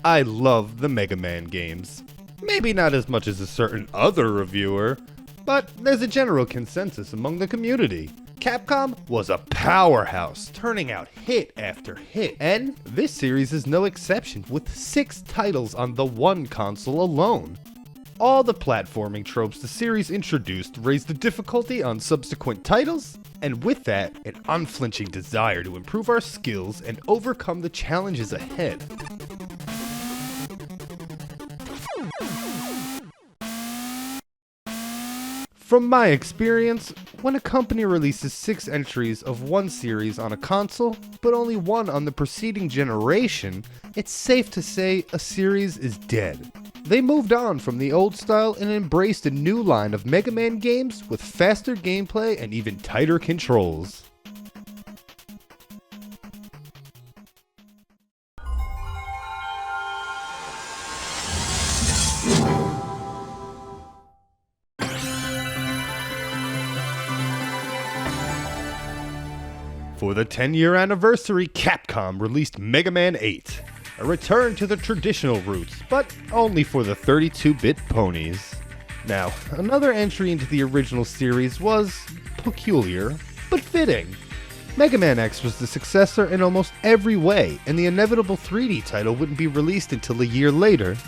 I love the Mega Man games. Maybe not as much as a certain other reviewer, but there's a general consensus among the community. Capcom was a powerhouse, turning out hit after hit, and this series is no exception, with 6 titles on the one console alone. All the platforming tropes the series introduced raised the difficulty on subsequent titles, and with that, an unflinching desire to improve our skills and overcome the challenges ahead. From my experience, when a company releases 6 entries of one series on a console, but only one on the preceding generation, it's safe to say a series is dead. They moved on from the old style and embraced a new line of Mega Man games with faster gameplay and even tighter controls. For the 10-year anniversary, Capcom released Mega Man 8, a return to the traditional roots, but only for the 32-bit ponies. Now, another entry into the original series was peculiar, but fitting. Mega Man X was the successor in almost every way, and the inevitable 3D title wouldn't be released until a year later.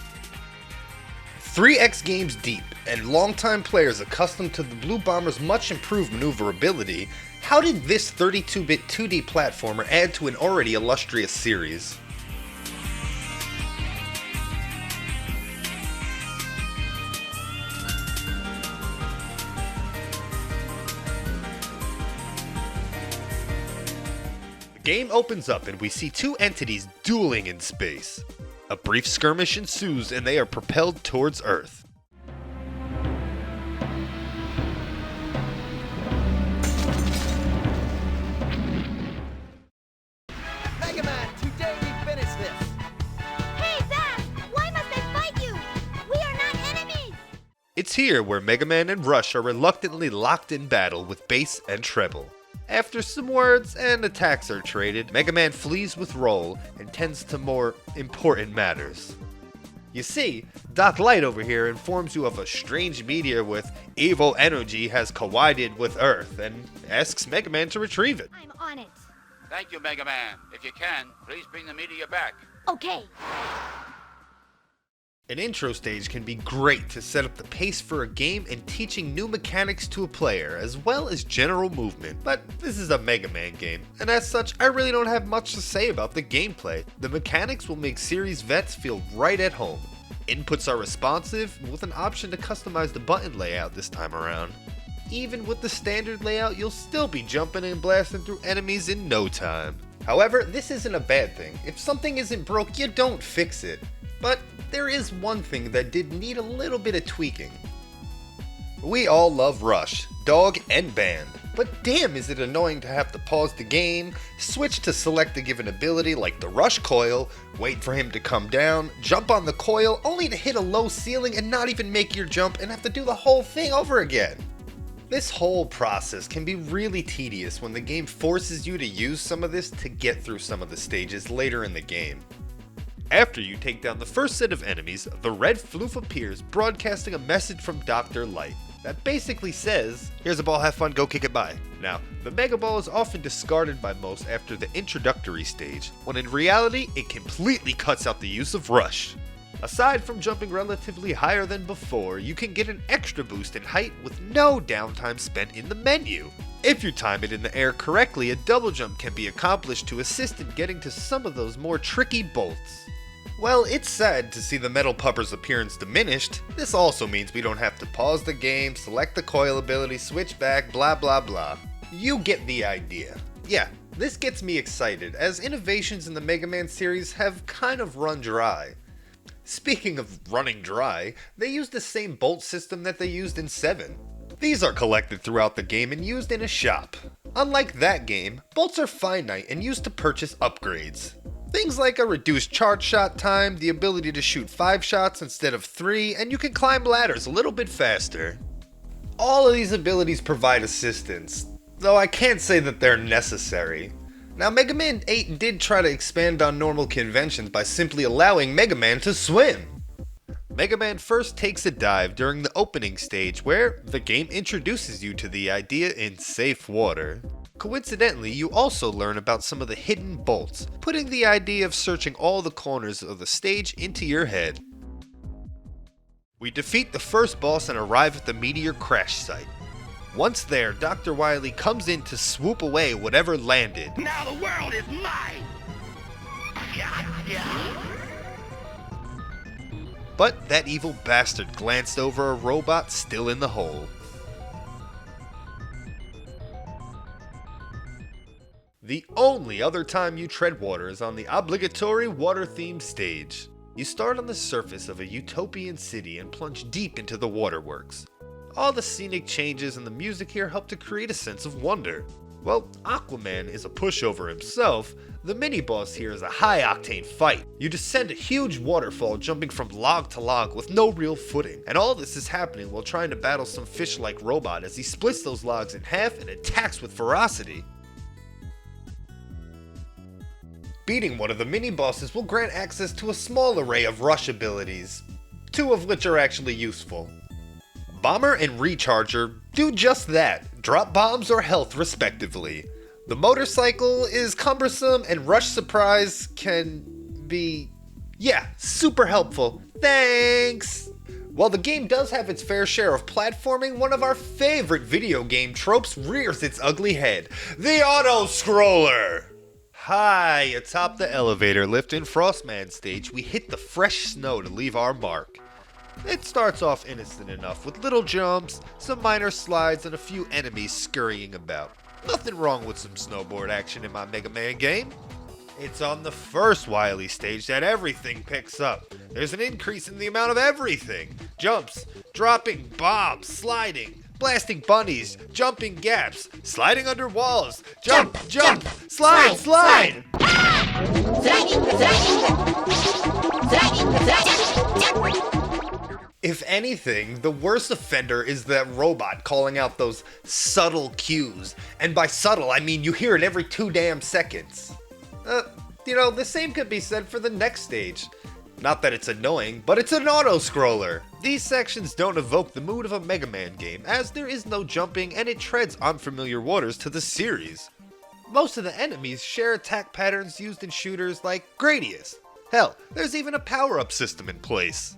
3X games deep, and longtime players accustomed to the Blue Bomber's much improved maneuverability, how did this 32-bit 2D platformer add to an already illustrious series? The game opens up and we see 2 entities dueling in space. A brief skirmish ensues and they are propelled towards Earth. It's here where Mega Man and Rush are reluctantly locked in battle with bass and treble. After some words and attacks are traded, Mega Man flees with Roll and tends to more important matters. You see, Doc Light over here informs you of a strange meteor with evil energy has collided with Earth and asks Mega Man to retrieve it. I'm on it. Thank you, Mega Man. If you can, please bring the meteor back. Okay. An intro stage can be great to set up the pace for a game and teaching new mechanics to a player, as well as general movement. But this is a Mega Man game, and as such, I really don't have much to say about the gameplay. The mechanics will make series vets feel right at home. Inputs are responsive, with an option to customize the button layout this time around. Even with the standard layout, you'll still be jumping and blasting through enemies in no time. However, this isn't a bad thing. If something isn't broke, you don't fix it. But there is one thing that did need a little bit of tweaking. We all love Rush, Dog, and Band, but damn is it annoying to have to pause the game, switch to select a given ability like the Rush coil, wait for him to come down, jump on the coil only to hit a low ceiling and not even make your jump and have to do the whole thing over again. This whole process can be really tedious when the game forces you to use some of this to get through some of the stages later in the game. After you take down the first set of enemies, the red floof appears broadcasting a message from Dr. Light that basically says, "Here's a ball, have fun, go kick it by." Now, the Mega Ball is often discarded by most after the introductory stage, when in reality it completely cuts out the use of Rush. Aside from jumping relatively higher than before, you can get an extra boost in height with no downtime spent in the menu. If you time it in the air correctly, a double jump can be accomplished to assist in getting to some of those more tricky bolts. Well, it's sad to see the Metal Pupper's appearance diminished. This also means we don't have to pause the game, select the coil ability, switch back, blah blah blah. You get the idea. Yeah, this gets me excited, as innovations in the Mega Man series have kind of run dry. Speaking of running dry, they use the same bolt system that they used in 7. These are collected throughout the game and used in a shop. Unlike that game, bolts are finite and used to purchase upgrades. Things like a reduced charge shot time, the ability to shoot 5 shots instead of 3, and you can climb ladders a little bit faster. All of these abilities provide assistance, though I can't say that they're necessary. Now, Mega Man 8 did try to expand on normal conventions by simply allowing Mega Man to swim. Mega Man first takes a dive during the opening stage where the game introduces you to the idea in safe water. Coincidentally, you also learn about some of the hidden bolts, putting the idea of searching all the corners of the stage into your head. We defeat the first boss and arrive at the meteor crash site. Once there, Dr. Wily comes in to swoop away whatever landed. Now the world is mine! But that evil bastard glanced over a robot still in the hole. The only other time you tread water is on the obligatory water-themed stage. You start on the surface of a utopian city and plunge deep into the waterworks. All the scenic changes and the music here help to create a sense of wonder. Well, Aquaman is a pushover himself. The mini-boss here is a high-octane fight. You descend a huge waterfall jumping from log to log with no real footing. And all this is happening while trying to battle some fish-like robot as he splits those logs in half and attacks with ferocity. Beating one of the mini-bosses will grant access to a small array of rush abilities, 2 of which are actually useful. Bomber and Recharger do just that, drop bombs or health respectively. The motorcycle is cumbersome and Rush Surprise can be, super helpful. Thanks! While the game does have its fair share of platforming, one of our favorite video game tropes rears its ugly head, the auto-scroller! High atop the elevator lift in Frostman stage, we hit the fresh snow to leave our mark. It starts off innocent enough, with little jumps, some minor slides, and a few enemies scurrying about. Nothing wrong with some snowboard action in my Mega Man game. It's on the first Wily stage that everything picks up. There's an increase in the amount of everything. Jumps, dropping bombs, sliding, blasting bunnies, jumping gaps, sliding under walls, jump, slide! If anything, the worst offender is that robot calling out those subtle cues. And by subtle, I mean you hear it every 2 damn seconds. The same could be said for the next stage. Not that it's annoying, but it's an auto-scroller. These sections don't evoke the mood of a Mega Man game, as there is no jumping and it treads unfamiliar waters to the series. Most of the enemies share attack patterns used in shooters like Gradius. Hell, there's even a power-up system in place.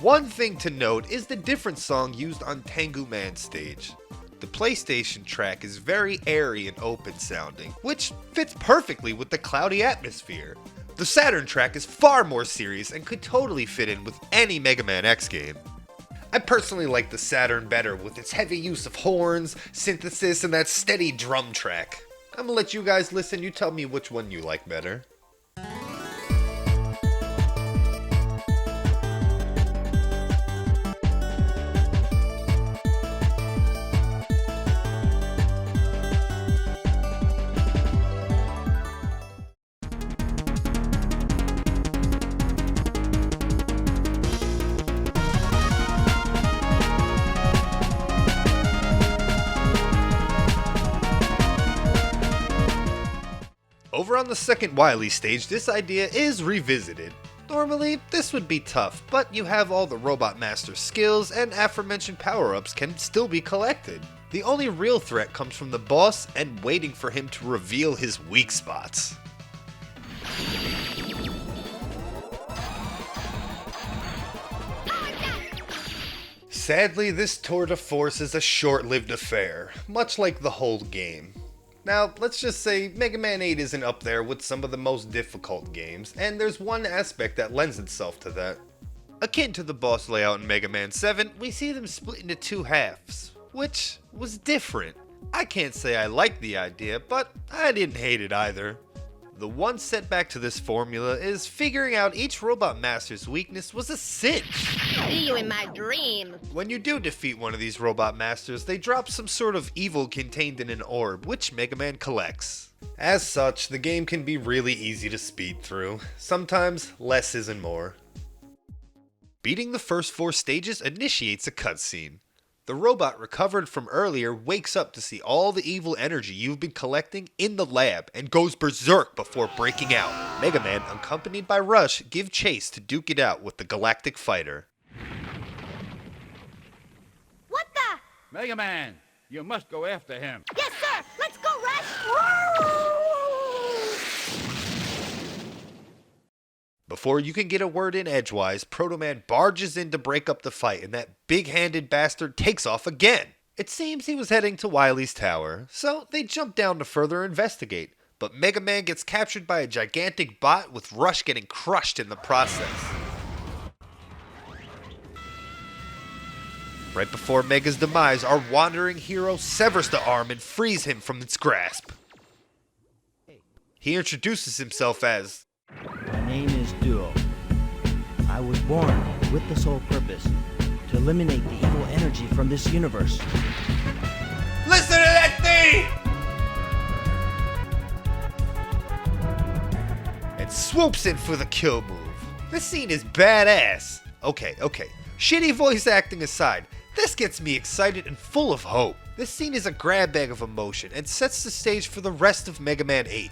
One thing to note is the different song used on Tengu Man stage. The PlayStation track is very airy and open sounding, which fits perfectly with the cloudy atmosphere. The Saturn track is far more serious and could totally fit in with any Mega Man X game. I personally like the Saturn better with its heavy use of horns, synthesis, and that steady drum track. I'm gonna let you guys listen, you tell me which one you like better. Over on the second Wily stage, this idea is revisited. Normally, this would be tough, but you have all the Robot Master's skills and aforementioned power-ups can still be collected. The only real threat comes from the boss and waiting for him to reveal his weak spots. Sadly, this tour de force is a short-lived affair, much like the whole game. Now, let's just say Mega Man 8 isn't up there with some of the most difficult games, and there's one aspect that lends itself to that. Akin to the boss layout in Mega Man 7, we see them split into 2 halves, which was different. I can't say I liked the idea, but I didn't hate it either. The one setback to this formula is figuring out each Robot Master's weakness was a cinch. See you in my dreams. When you do defeat one of these Robot Masters, they drop some sort of evil contained in an orb, which Mega Man collects. As such, the game can be really easy to speed through. Sometimes, less isn't more. Beating the first 4 stages initiates a cutscene. The robot recovered from earlier wakes up to see all the evil energy you've been collecting in the lab and goes berserk before breaking out. Mega Man, accompanied by Rush, give chase to duke it out with the Galactic Fighter. What the? Mega Man, you must go after him. Yes, sir. Let's go, Rush. Before you can get a word in edgewise, Proto Man barges in to break up the fight, and that big-handed bastard takes off again. It seems he was heading to Wily's tower, so they jump down to further investigate. But Mega Man gets captured by a gigantic bot, with Rush getting crushed in the process. Right before Mega's demise, our wandering hero severs the arm and frees him from its grasp. He introduces himself as... My name is Duo. I was born with the sole purpose to eliminate the evil energy from this universe. Listen to that thing! And swoops in for the kill move. This scene is badass. Okay. Shitty voice acting aside, this gets me excited and full of hope. This scene is a grab bag of emotion and sets the stage for the rest of Mega Man 8.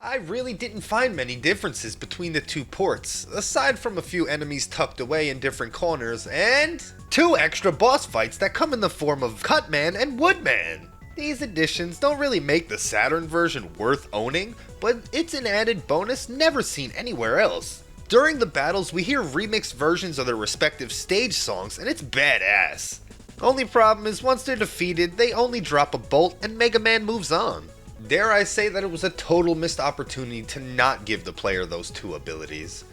I really didn't find many differences between the two ports, aside from a few enemies tucked away in different corners, and 2 extra boss fights that come in the form of Cutman and Woodman. These additions don't really make the Saturn version worth owning, but it's an added bonus never seen anywhere else. During the battles, we hear remixed versions of their respective stage songs, and it's badass. Only problem is once they're defeated, they only drop a bolt and Mega Man moves on. Dare I say that it was a total missed opportunity to not give the player those 2 abilities.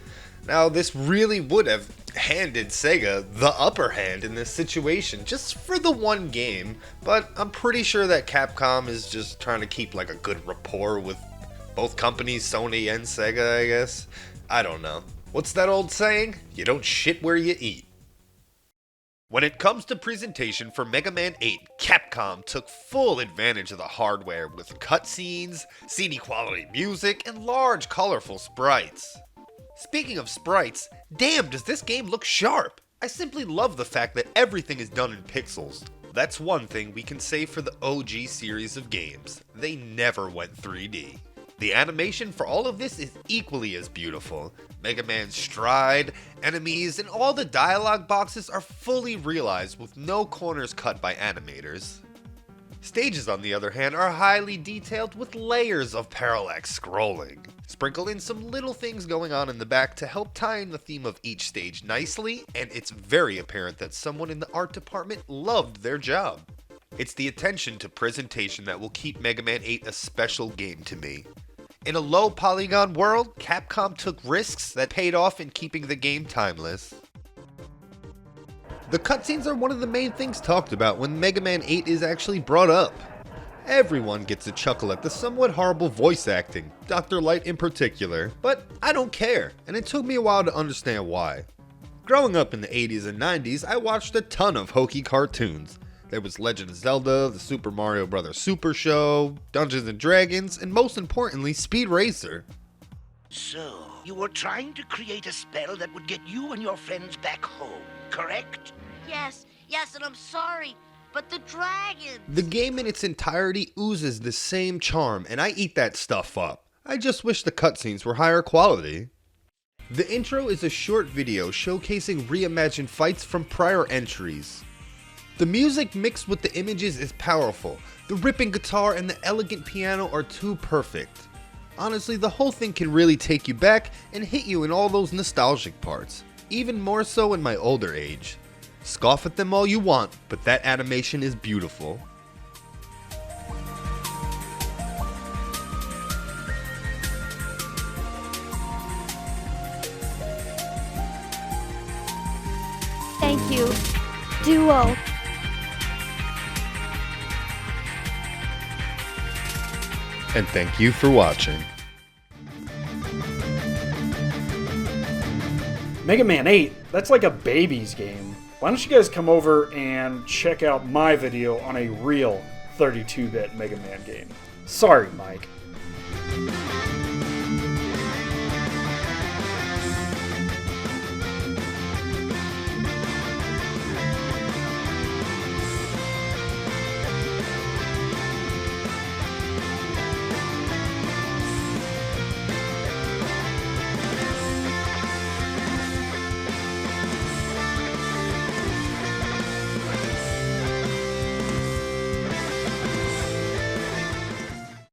Now, this really would have handed Sega the upper hand in this situation just for the one game, but I'm pretty sure that Capcom is just trying to keep like a good rapport with both companies, Sony and Sega, I guess. I don't know. What's that old saying? You don't shit where you eat. When it comes to presentation for Mega Man 8, Capcom took full advantage of the hardware with cutscenes, CD quality music, and large colorful sprites. Speaking of sprites, damn does this game look sharp! I simply love the fact that everything is done in pixels. That's one thing we can say for the OG series of games. They never went 3D. The animation for all of this is equally as beautiful. Mega Man's stride, enemies, and all the dialogue boxes are fully realized with no corners cut by animators. Stages, on the other hand, are highly detailed with layers of parallax scrolling. Sprinkle in some little things going on in the back to help tie in the theme of each stage nicely, and it's very apparent that someone in the art department loved their job. It's the attention to presentation that will keep Mega Man 8 a special game to me. In a low polygon world, Capcom took risks that paid off in keeping the game timeless. The cutscenes are one of the main things talked about when Mega Man 8 is actually brought up. Everyone gets a chuckle at the somewhat horrible voice acting, Dr. Light in particular, but I don't care, and it took me a while to understand why. Growing up in the 80s and 90s, I watched a ton of hokey cartoons. There was Legend of Zelda, the Super Mario Bros. Super Show, Dungeons and Dragons, and most importantly, Speed Racer. So, you were trying to create a spell that would get you and your friends back home, correct? Yes, and I'm sorry, but the dragon. The game in its entirety oozes the same charm, and I eat that stuff up. I just wish the cutscenes were higher quality. The intro is a short video showcasing reimagined fights from prior entries. The music mixed with the images is powerful. The ripping guitar and the elegant piano are too perfect. Honestly, the whole thing can really take you back and hit you in all those nostalgic parts, even more so in my older age. Scoff at them all you want, but that animation is beautiful. Thank you, Duo. And thank you for watching. Mega Man 8, that's like a baby's game. Why don't you guys come over and check out my video on a real 32-bit Mega Man game. Sorry, Mike.